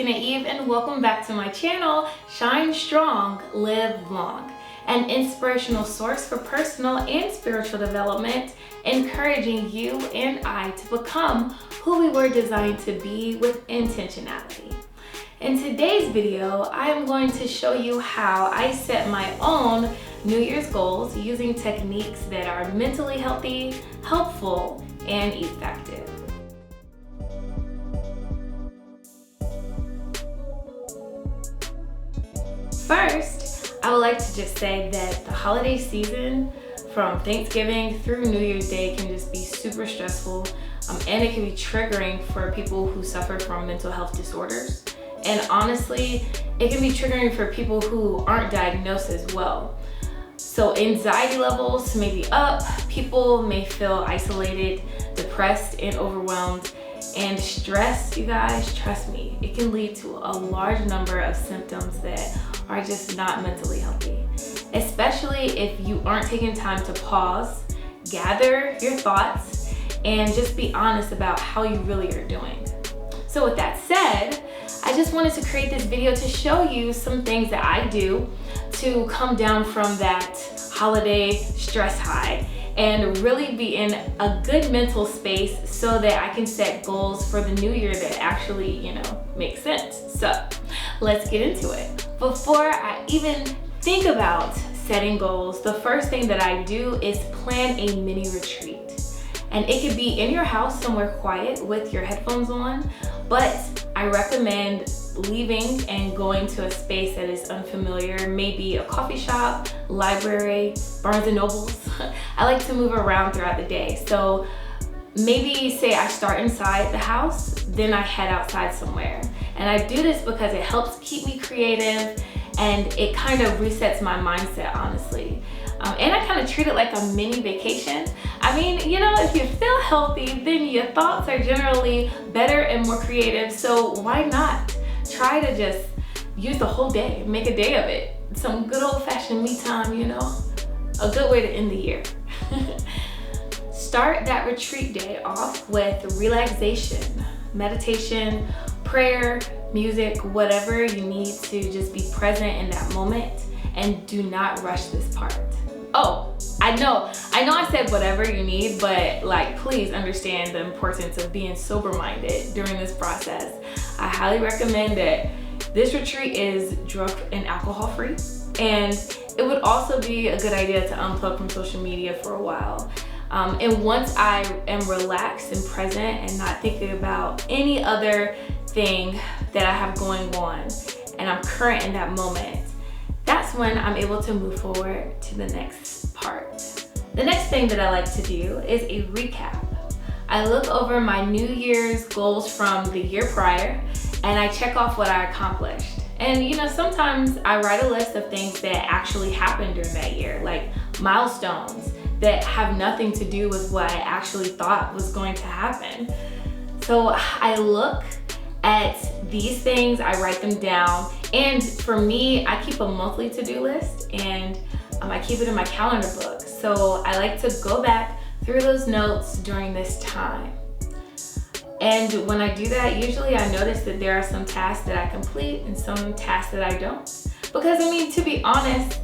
Christina Eve, and welcome back to my channel, Shine Strong, Live Long, an inspirational source for personal and spiritual development, encouraging you and I to become who we were designed to be with intentionality. In today's video, I am going to show you how I set my own New Year's goals using techniques that are mentally healthy, helpful, and effective. First, I would like to just say that the holiday season from Thanksgiving through New Year's Day can just be super stressful, and it can be triggering for people who suffer from mental health disorders. And honestly, it can be triggering for people who aren't diagnosed as well. So anxiety levels may be up, people may feel isolated, depressed, and overwhelmed. And stress, you guys, trust me, it can lead to a large number of symptoms that are just not mentally healthy. Especially if you aren't taking time to pause, gather your thoughts, and just be honest about how you really are doing. So with that said, I just wanted to create this video to show you some things that I do to come down from that holiday stress high and really be in a good mental space so that I can set goals for the new year that actually, make sense. So let's get into it. Before I even think about setting goals, the first thing that I do is plan a mini retreat. And it could be in your house somewhere quiet with your headphones on, but I recommend leaving and going to a space that is unfamiliar, maybe a coffee shop, library, Barnes and Nobles. I like to move around throughout the day. So maybe say I start inside the house, then I head outside somewhere. And I do this because it helps keep me creative and it kind of resets my mindset, honestly. And I kind of treat it like a mini vacation. I mean, if you feel healthy, then your thoughts are generally better and more creative. So why not try to just use the whole day, make a day of it. Some good old fashioned me time, a good way to end the year. Start that retreat day off with relaxation, meditation, prayer, music, whatever you need to just be present in that moment, and do not rush this part. Oh, I know I said whatever you need, but please understand the importance of being sober-minded during this process. I highly recommend that this retreat is drug and alcohol free, and it would also be a good idea to unplug from social media for a while. And once I am relaxed and present and not thinking about any other thing that I have going on, and I'm current in that moment, that's when I'm able to move forward to the next part. The next thing that I like to do is a recap. I look over my New Year's goals from the year prior and I check off what I accomplished. And sometimes I write a list of things that actually happened during that year, like milestones that have nothing to do with what I actually thought was going to happen. So I look at these things, I write them down, and for me, I keep a monthly to-do list, and I keep it in my calendar book. So I like to go back through those notes during this time. And when I do that, usually I notice that there are some tasks that I complete and some tasks that I don't. Because to be honest,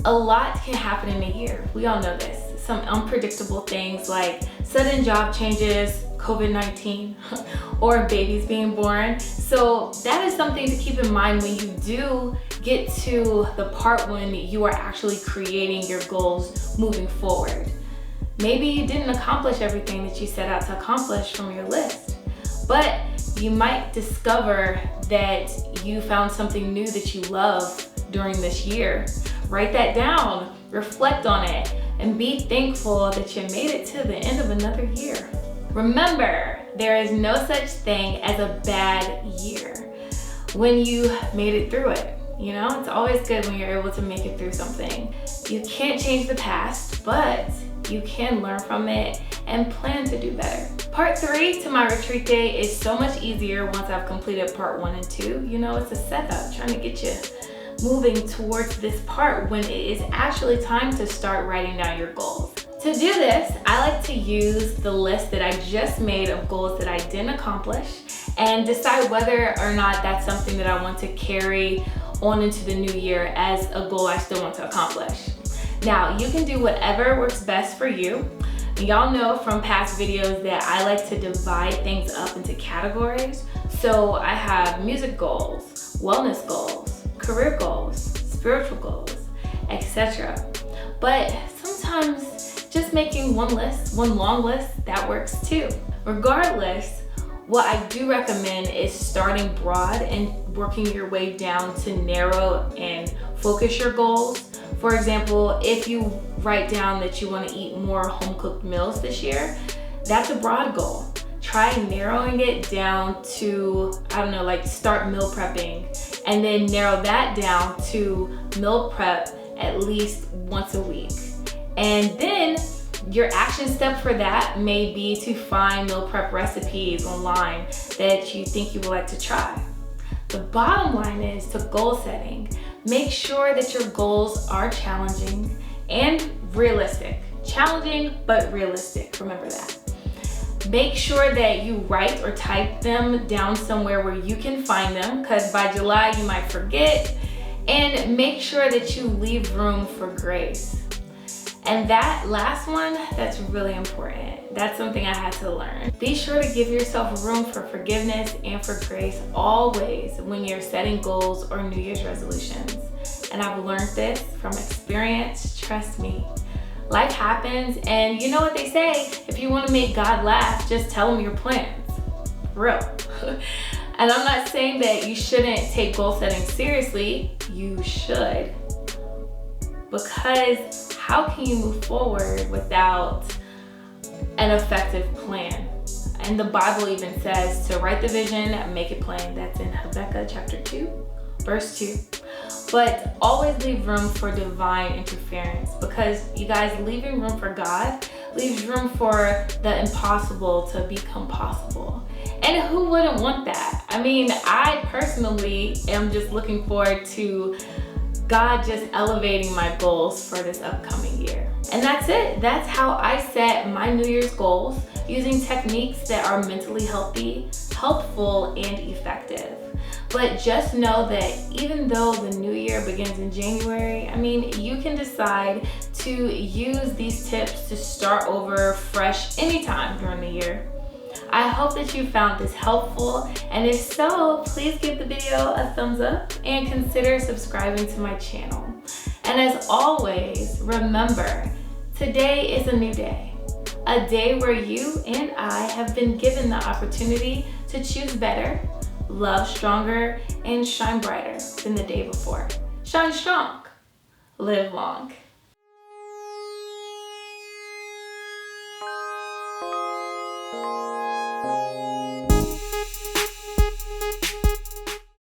a lot can happen in a year. We all know this. Some unpredictable things like sudden job changes, COVID-19, or babies being born. So that is something to keep in mind when you do get to the part when you are actually creating your goals moving forward. Maybe you didn't accomplish everything that you set out to accomplish from your list, but you might discover that you found something new that you love during this year. Write that down, reflect on it, and be thankful that you made it to the end of another year. Remember, there is no such thing as a bad year when you made it through it. It's always good when you're able to make it through something. You can't change the past, but you can learn from it and plan to do better. Part 3 to my retreat day is so much easier once I've completed part 1 and 2. It's a setup trying to get you moving towards this part when it is actually time to start writing down your goals. To do this, I like to use the list that I just made of goals that I didn't accomplish and decide whether or not that's something that I want to carry on into the new year as a goal I still want to accomplish. Now, you can do whatever works best for you. Y'all know from past videos that I like to divide things up into categories. So I have music goals, wellness goals, career goals, spiritual goals, etc. But sometimes just making one long list, that works too. Regardless, what I do recommend is starting broad and working your way down to narrow and focus your goals. For example, if you write down that you want to eat more home-cooked meals this year, that's a broad goal. Try narrowing it down to, I don't know, like start meal prepping, and then narrow that down to meal prep at least once a week. And then your action step for that may be to find meal prep recipes online that you think you would like to try. The bottom line is to goal setting. Make sure that your goals are challenging and realistic. Challenging, but realistic, remember that. Make sure that you write or type them down somewhere where you can find them, because by July you might forget. And make sure that you leave room for grace. And that last one, that's really important. That's something I had to learn. Be sure to give yourself room for forgiveness and for grace always when you're setting goals or New Year's resolutions. And I've learned this from experience, trust me. Life happens, and you know what they say, if you want to make God laugh, just tell him your plans. Real. And I'm not saying that you shouldn't take goal setting seriously. You should. Because how can you move forward without an effective plan? And the Bible even says to write the vision, make it plain. That's in Habakkuk chapter 2, verse 2. But always leave room for divine interference, because you guys, leaving room for God leaves room for the impossible to become possible. And who wouldn't want that? I mean, I personally am just looking forward to God just elevating my goals for this upcoming year. And that's it. That's how I set my New Year's goals, using techniques that are mentally healthy, helpful, and effective. But just know that even though the new year begins in January, I mean, you can decide to use these tips to start over fresh anytime during the year. I hope that you found this helpful, and if so, please give the video a thumbs up and consider subscribing to my channel. And as always, remember, today is a new day. A day where you and I have been given the opportunity to choose better, love stronger, and shine brighter than the day before. Shine strong, live long.